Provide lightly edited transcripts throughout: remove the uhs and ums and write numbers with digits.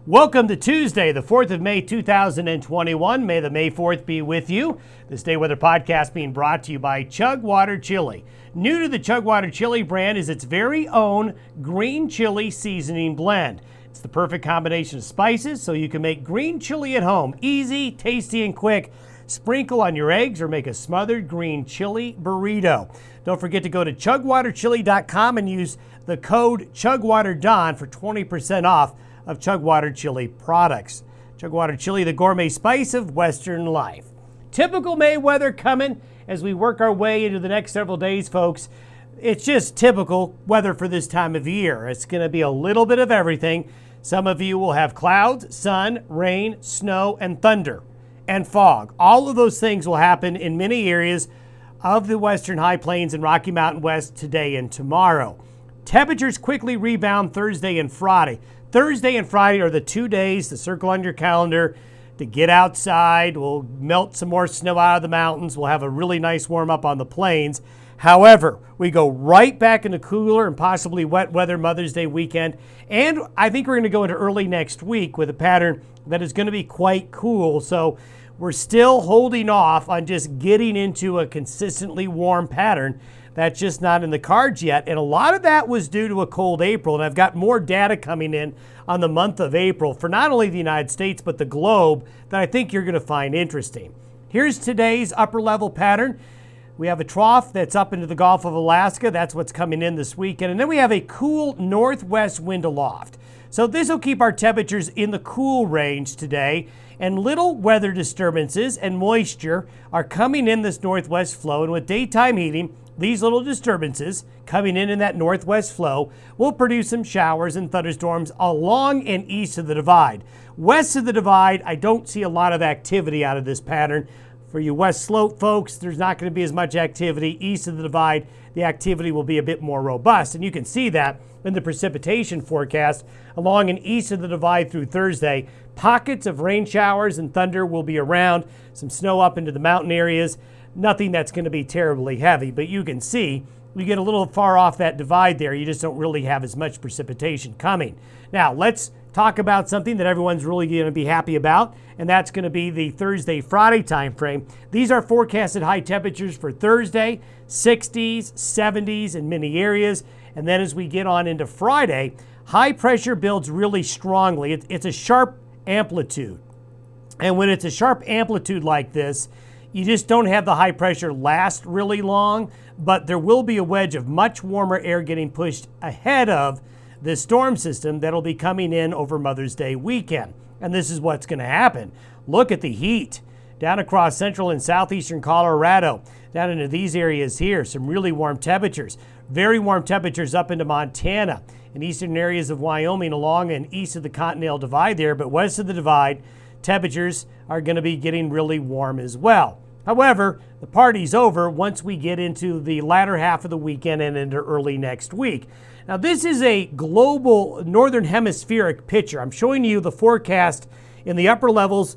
Welcome to Tuesday, the 4th of May, 2021. May the May 4th be with you. This Day Weather Podcast being brought to you by Chugwater Chili. New to the Chugwater Chili brand is its very own green chili seasoning blend. It's the perfect combination of spices so you can make green chili at home. Easy, tasty, and quick. Sprinkle on your eggs or make a smothered green chili burrito. Don't forget to go to chugwaterchili.com and use the code ChugwaterDon for 20% off of Chugwater Chili products. Chugwater Chili, the gourmet spice of Western life. Typical May weather coming as we work our way into the next several days, folks. It's just typical weather for this time of year. It's going to be a little bit of everything. Some of you will have clouds, sun, rain, snow, and thunder, and fog. All of those things will happen in many areas of the Western High Plains and Rocky Mountain West today and tomorrow. Temperatures quickly rebound Thursday and Friday. Thursday and Friday are the 2 days to circle on your calendar to get outside. We'll melt some more snow out of the mountains. We'll have a really nice warm up on the plains. However, we go right back into cooler and possibly wet weather Mother's Day weekend. And I think we're going to go into early next week with a pattern that is going to be quite cool. So we're still holding off on just getting into a consistently warm pattern. That's just not in the cards yet. And a lot of that was due to a cold April. And I've got more data coming in on the month of April for not only the United States, but the globe that I think you're going to find interesting. Here's today's upper level pattern. We have a trough that's up into the Gulf of Alaska. That's what's coming in this weekend. And then we have a cool northwest wind aloft. So this will keep our temperatures in the cool range today. And little weather disturbances and moisture are coming in this northwest flow. And with daytime heating, these little disturbances coming in that northwest flow will produce some showers and thunderstorms along and east of the divide. West of the divide, I don't see a lot of activity out of this pattern. For you west slope folks, there's not going to be as much activity. East of the divide, the activity will be a bit more robust. And you can see that in the precipitation forecast along and east of the divide through Thursday. Pockets of rain showers and thunder will be around. Some snow up into the mountain areas. Nothing that's going to be terribly heavy, but you can see we get a little far off that divide there. You just don't really have as much precipitation coming. Now, let's talk about something that everyone's really going to be happy about, and that's going to be the Thursday-Friday time frame. These are forecasted high temperatures for Thursday, 60s, 70s in many areas, and then as we get on into Friday, high pressure builds really strongly. It's a sharp amplitude, and when it's a sharp amplitude like this, you just don't have the high pressure last really long, but there will be a wedge of much warmer air getting pushed ahead of this storm system that'll be coming in over Mother's Day weekend. And this is what's going to happen. Look at the heat down across central and southeastern Colorado, down into these areas here. Some really warm temperatures. Very warm temperatures up into Montana and eastern areas of Wyoming along and east of the Continental Divide there. But west of the divide, temperatures are going to be getting really warm as well. However, the party's over once we get into the latter half of the weekend and into early next week. Now, this is a global northern hemispheric picture. I'm showing you the forecast in the upper levels,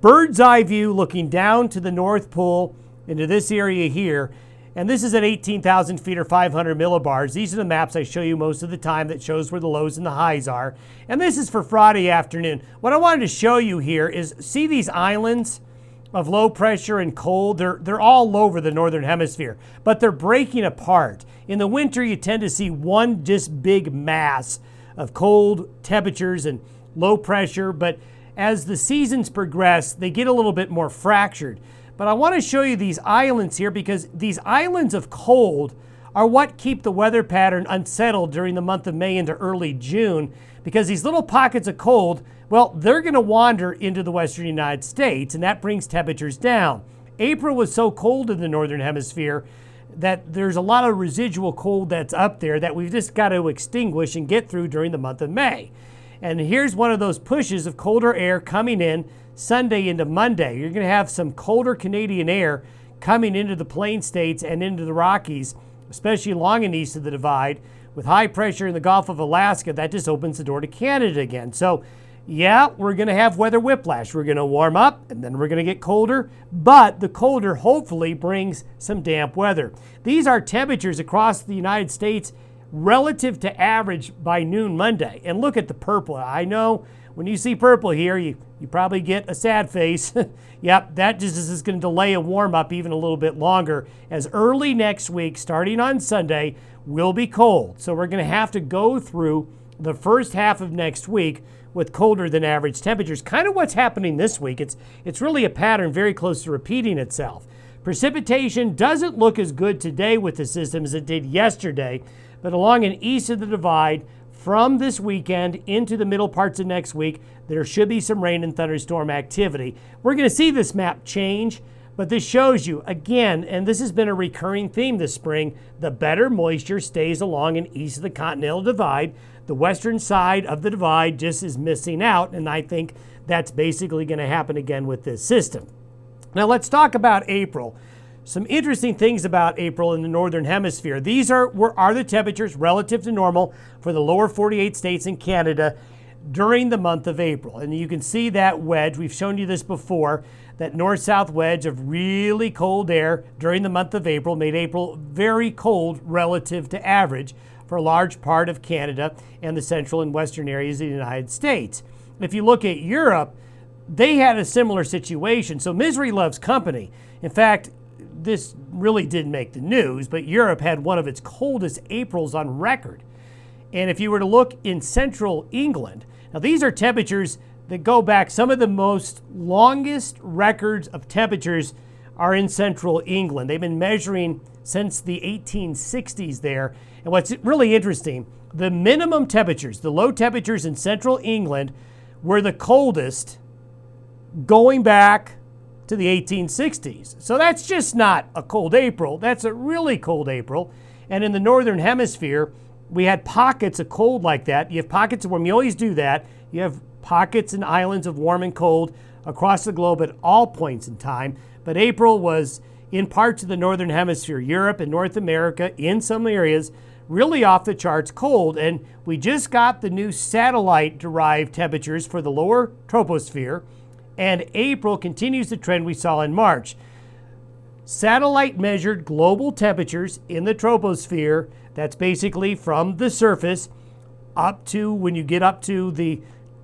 bird's eye view looking down to the North Pole into this area here. And this is at 18,000 feet or 500 millibars. These are the maps I show you most of the time that shows where the lows and the highs are. And this is for Friday afternoon. What I wanted to show you here is, see these islands of low pressure and cold? They're all over the northern hemisphere, but they're breaking apart. In the winter, you tend to see one just big mass of cold temperatures and low pressure, but as the seasons progress, they get a little bit more fractured. But I want to show you these islands here because these islands of cold are what keep the weather pattern unsettled during the month of May into early June, because these little pockets of cold, well, they're going to wander into the western United States, and that brings temperatures down. April was so cold in the northern hemisphere that there's a lot of residual cold that's up there that we've just got to extinguish and get through during the month of May. And here's one of those pushes of colder air coming in Sunday into Monday. You're going to have some colder Canadian air coming into the Plain States and into the Rockies, especially along and east of the divide. With high pressure in the Gulf of Alaska, that just opens the door to Canada again. So yeah, we're going to have weather whiplash. We're going to warm up and then we're going to get colder, but the colder hopefully brings some damp weather. These are temperatures across the United States relative to average by noon Monday. And look at the purple. I know when you see purple here, you probably get a sad face. Yep, that just is going to delay a warm-up even a little bit longer, as early next week, starting on Sunday, will be cold. So we're going to have to go through the first half of next week with colder than average temperatures. Kind of what's happening this week. It's really a pattern very close to repeating itself. Precipitation doesn't look as good today with the system as it did yesterday, but along and east of the divide, from this weekend into the middle parts of next week, there should be some rain and thunderstorm activity. We're going to see this map change, but this shows you, again, and this has been a recurring theme this spring, the better moisture stays along and east of the continental divide. The western side of the divide just is missing out, and I think that's basically going to happen again with this system. Now let's talk about April. Some interesting things about April in the northern hemisphere. These are the temperatures relative to normal for the lower 48 states and Canada during the month of April. And you can see that wedge. We've shown you this before. That north-south wedge of really cold air during the month of April made April very cold relative to average for a large part of Canada and the central and western areas of the United States. If you look at Europe, they had a similar situation. So misery loves company. In fact, this really didn't make the news, but Europe had one of its coldest Aprils on record. And if you were to look in central England, now these are temperatures that go back, some of the most longest records of temperatures are in central England. They've been measuring since the 1860s there. And what's really interesting, the minimum temperatures, the low temperatures in central England were the coldest going back to the 1860s. So that's just not a cold April. That's a really cold April. And in the northern hemisphere, we had pockets of cold like that. You have pockets of warm. You always do that. You have pockets and islands of warm and cold across the globe at all points in time. But April was in parts of the northern hemisphere, Europe and North America, in some areas, really off the charts cold. And we just got the new satellite-derived temperatures for the lower troposphere. And April continues the trend we saw in March. Satellite measured global temperatures in the troposphere, that's basically from the surface up to when you get up to the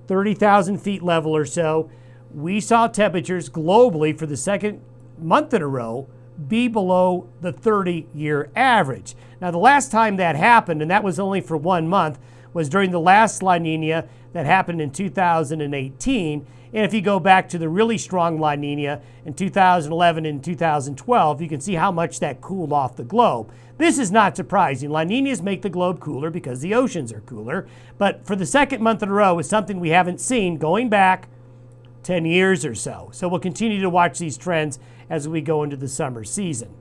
30,000 feet level or so, we saw temperatures globally for the second month in a row be below the 30-year average. Now, the last time that happened, and that was only for 1 month, was during the last La Nina that happened in 2018. And if you go back to the really strong La Nina in 2011 and 2012, you can see how much that cooled off the globe. This is not surprising. La Ninas make the globe cooler because the oceans are cooler. But for the second month in a row is something we haven't seen going back 10 years or so. So we'll continue to watch these trends as we go into the summer season.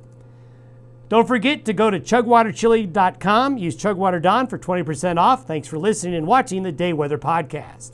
Don't forget to go to chugwaterchili.com. Use Chugwater Don for 20% off. Thanks for listening and watching the Day Weather Podcast.